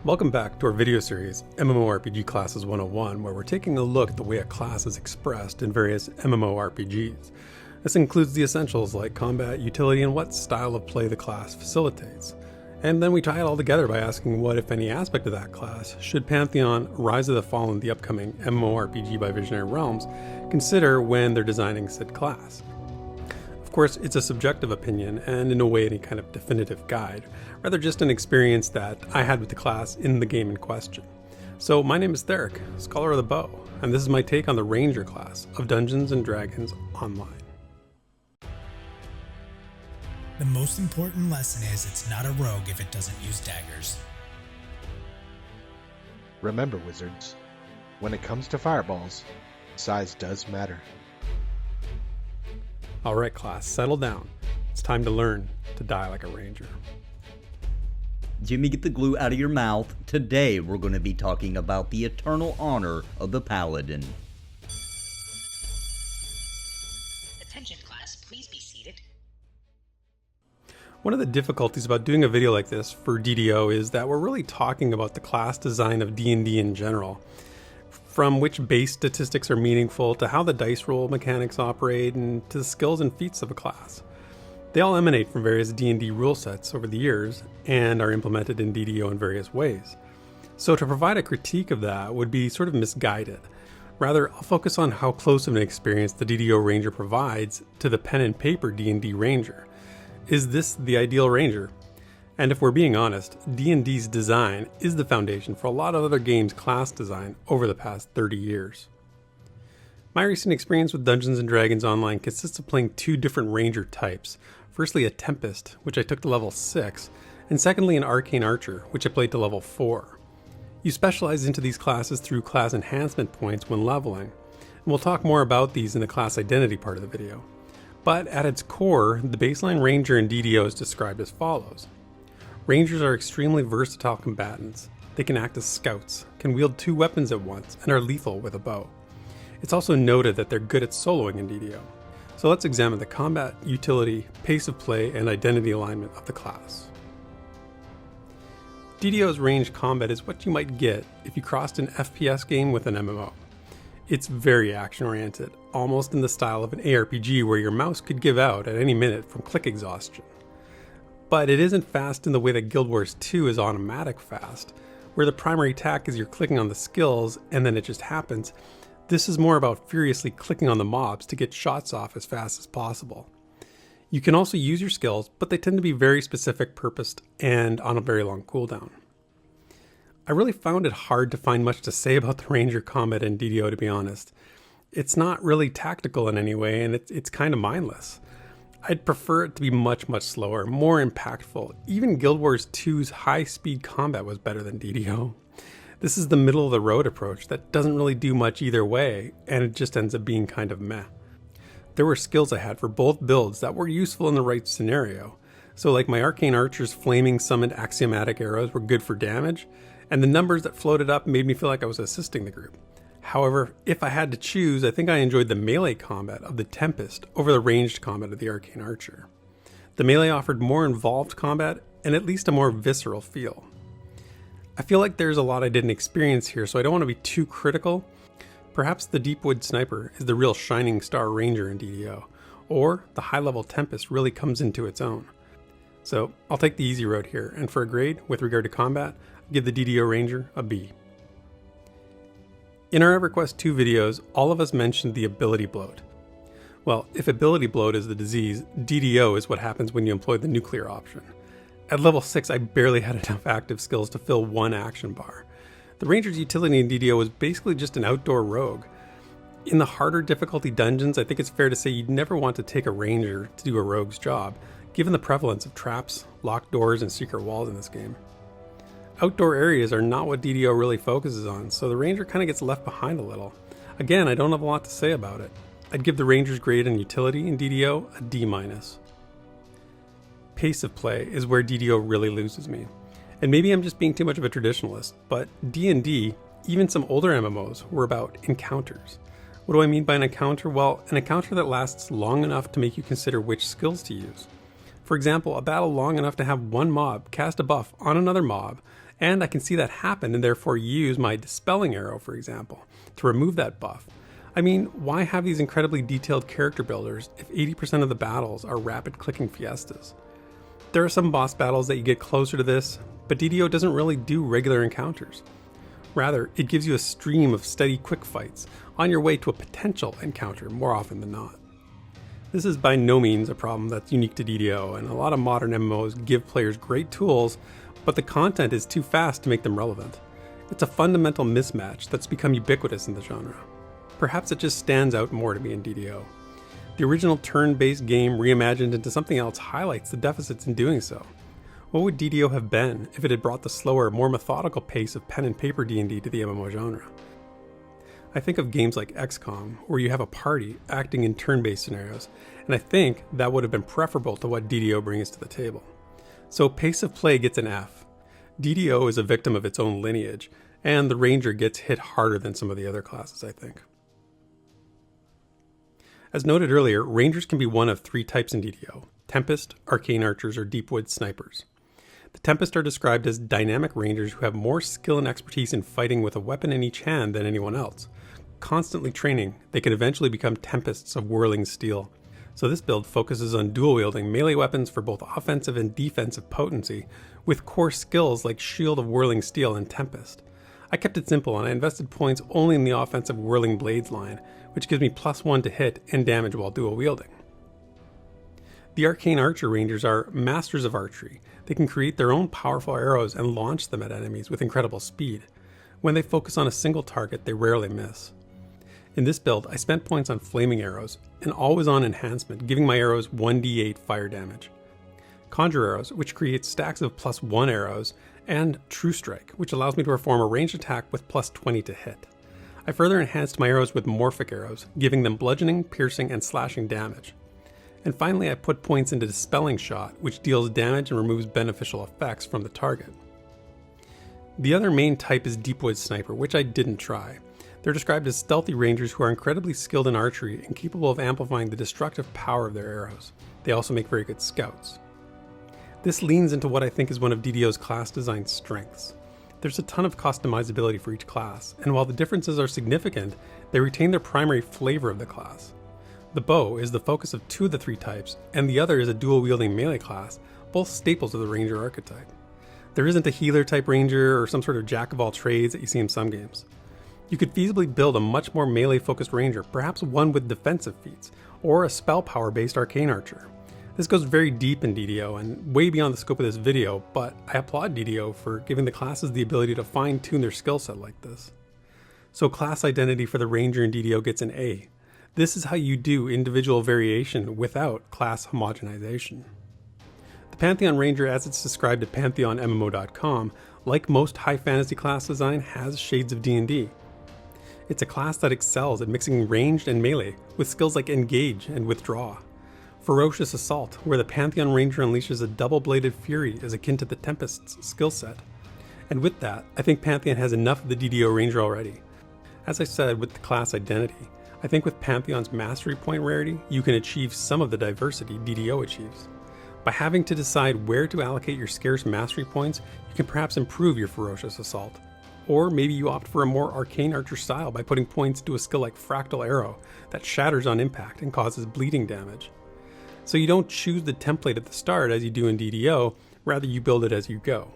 Welcome back to our video series, MMORPG Classes 101, where we're taking a look at the way a class is expressed in various MMORPGs. This includes the essentials like combat, utility, and what style of play the class facilitates. And then we tie it all together by asking what, if any, aspect of that class should Pantheon, Rise of the Fallen, the upcoming MMORPG by Visionary Realms, consider when they're designing said class. Of course, it's a subjective opinion and in no way any kind of definitive guide, rather just an experience that I had with the class in the game in question. So my name is Therek, Scholar of the Bow, and this is my take on the Ranger class of Dungeons & Dragons Online. The most important lesson is it's not a rogue if it doesn't use daggers. Remember, wizards, when it comes to fireballs, size does matter. Alright class, settle down. It's time to learn to die like a ranger. Jimmy, get the glue out of your mouth. Today we're going to be talking about the eternal honor of the Paladin. Attention class, please be seated. One of the difficulties about doing a video like this for DDO is that we're really talking about the class design of D&D in general. From which base statistics are meaningful to how the dice roll mechanics operate and to the skills and feats of a class. They all emanate from various D&D rule sets over the years and are implemented in DDO in various ways. So to provide a critique of that would be sort of misguided. Rather, I'll focus on how close of an experience the DDO Ranger provides to the pen and paper D&D Ranger. Is this the ideal Ranger? And if we're being honest, D&D's design is the foundation for a lot of other games' class design over the past 30 years. My recent experience with Dungeons & Dragons Online consists of playing two different Ranger types. Firstly, a Tempest, which I took to level 6, and secondly, an Arcane Archer, which I played to level 4. You specialize into these classes through class enhancement points when leveling, and we'll talk more about these in the class identity part of the video. But at its core, the baseline Ranger in DDO is described as follows. Rangers are extremely versatile combatants. They can act as scouts, can wield two weapons at once, and are lethal with a bow. It's also noted that they're good at soloing in DDO. So let's examine the combat, utility, pace of play, and identity alignment of the class. DDO's ranged combat is what you might get if you crossed an FPS game with an MMO. It's very action-oriented, almost in the style of an ARPG where your mouse could give out at any minute from click exhaustion. But it isn't fast in the way that Guild Wars 2 is automatic fast, where the primary attack is you're clicking on the skills and then it just happens. This is more about furiously clicking on the mobs to get shots off as fast as possible. You can also use your skills, but they tend to be very specific purposed and on a very long cooldown. I really found it hard to find much to say about the Ranger combat in DDO, to be honest. It's not really tactical in any way, and it's kind of mindless. I'd prefer it to be much slower, more impactful. Even Guild Wars 2's high-speed combat was better than DDO. This is the middle-of-the-road approach that doesn't really do much either way, and it just ends up being kind of meh. There were skills I had for both builds that were useful in the right scenario. So like my Arcane Archer's flaming summoned axiomatic arrows were good for damage, and the numbers that floated up made me feel like I was assisting the group. However, if I had to choose, I think I enjoyed the melee combat of the Tempest over the ranged combat of the Arcane Archer. The melee offered more involved combat and at least a more visceral feel. I feel like there's a lot I didn't experience here, so I don't want to be too critical. Perhaps the Deepwood Sniper is the real shining star Ranger in DDO, or the high-level Tempest really comes into its own. So I'll take the easy road here, and for a grade with regard to combat, I'll give the DDO Ranger a B. In our EverQuest 2 videos, all of us mentioned the ability bloat. Well, if ability bloat is the disease, DDO is what happens when you employ the nuclear option. At level 6, I barely had enough active skills to fill one action bar. The Ranger's utility in DDO was basically just an outdoor rogue. In the harder difficulty dungeons, I think it's fair to say you'd never want to take a Ranger to do a rogue's job, given the prevalence of traps, locked doors, and secret walls in this game. Outdoor areas are not what DDO really focuses on, so the Ranger kind of gets left behind a little. Again, I don't have a lot to say about it. I'd give the Ranger's grade in utility in DDO a D-. Pace of play is where DDO really loses me. And maybe I'm just being too much of a traditionalist, but D&D, even some older MMOs, were about encounters. What do I mean by an encounter? Well, an encounter that lasts long enough to make you consider which skills to use. For example, a battle long enough to have one mob cast a buff on another mob And I can see that happen and therefore use my Dispelling Arrow, for example, to remove that buff. I mean, why have these incredibly detailed character builders if 80% of the battles are rapid clicking fiestas? There are some boss battles that you get closer to this, but DDO doesn't really do regular encounters. Rather, it gives you a stream of steady quick fights on your way to a potential encounter more often than not. This is by no means a problem that's unique to DDO, and a lot of modern MMOs give players great tools, but the content is too fast to make them relevant. It's a fundamental mismatch that's become ubiquitous in the genre. Perhaps it just stands out more to me in DDO. The original turn-based game reimagined into something else highlights the deficits in doing so. What would DDO have been if it had brought the slower, more methodical pace of pen and paper D&D to the MMO genre? I think of games like XCOM, where you have a party acting in turn-based scenarios, and I think that would have been preferable to what DDO brings to the table. So pace of play gets an F. DDO is a victim of its own lineage, and the Ranger gets hit harder than some of the other classes, I think. As noted earlier, Rangers can be one of three types in DDO: Tempest, Arcane Archers, or Deepwood Snipers. The Tempest are described as dynamic Rangers who have more skill and expertise in fighting with a weapon in each hand than anyone else. Constantly training, they can eventually become Tempests of whirling steel. So this build focuses on dual-wielding melee weapons for both offensive and defensive potency, with core skills like Shield of Whirling Steel and Tempest. I kept it simple and I invested points only in the offensive Whirling Blades line, which gives me +1 to hit and damage while dual-wielding. The Arcane Archer Rangers are masters of archery. They can create their own powerful arrows and launch them at enemies with incredible speed. When they focus on a single target, they rarely miss. In this build, I spent points on Flaming Arrows, an always-on enhancement, giving my arrows 1d8 fire damage. Conjure Arrows, which creates stacks of +1 arrows, and True Strike, which allows me to perform a ranged attack with +20 to hit. I further enhanced my arrows with Morphic Arrows, giving them bludgeoning, piercing, and slashing damage. And finally, I put points into Dispelling Shot, which deals damage and removes beneficial effects from the target. The other main type is Deepwood Sniper, which I didn't try. They're described as stealthy rangers who are incredibly skilled in archery and capable of amplifying the destructive power of their arrows. They also make very good scouts. This leans into what I think is one of DDO's class design strengths. There's a ton of customizability for each class, and while the differences are significant, they retain their primary flavor of the class. The bow is the focus of two of the three types, and the other is a dual-wielding melee class, both staples of the ranger archetype. There isn't a healer-type ranger or some sort of jack-of-all-trades that you see in some games. You could feasibly build a much more melee-focused ranger, perhaps one with defensive feats, or a spell power-based arcane archer. This goes very deep in DDO and way beyond the scope of this video, but I applaud DDO for giving the classes the ability to fine-tune their skill set like this. So class identity for the ranger in DDO gets an A. This is how you do individual variation without class homogenization. The Pantheon Ranger, as it's described at pantheonmmo.com, like most high fantasy class design, has shades of D&D. It's a class that excels at mixing ranged and melee with skills like Engage and Withdraw. Ferocious Assault, where the Pantheon Ranger unleashes a double-bladed fury, is akin to the Tempest's skill set. And with that, I think Pantheon has enough of the DDO Ranger already. As I said with the class identity, I think with Pantheon's Mastery Point rarity, you can achieve some of the diversity DDO achieves. By having to decide where to allocate your scarce Mastery Points, you can perhaps improve your Ferocious Assault. Or maybe you opt for a more Arcane Archer style by putting points to a skill like Fractal Arrow that shatters on impact and causes bleeding damage. So you don't choose the template at the start as you do in DDO, rather you build it as you go.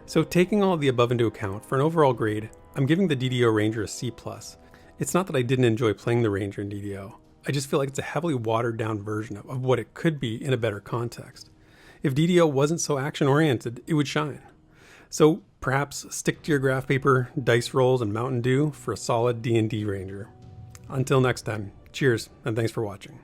So taking all of the above into account, for an overall grade, I'm giving the DDO Ranger a C+. It's not that I didn't enjoy playing the Ranger in DDO, I just feel like it's a heavily watered down version of what it could be in a better context. If DDO wasn't so action oriented, it would shine. So perhaps stick to your graph paper, dice rolls, and Mountain Dew for a solid D&D Ranger. Until next time, cheers and thanks for watching.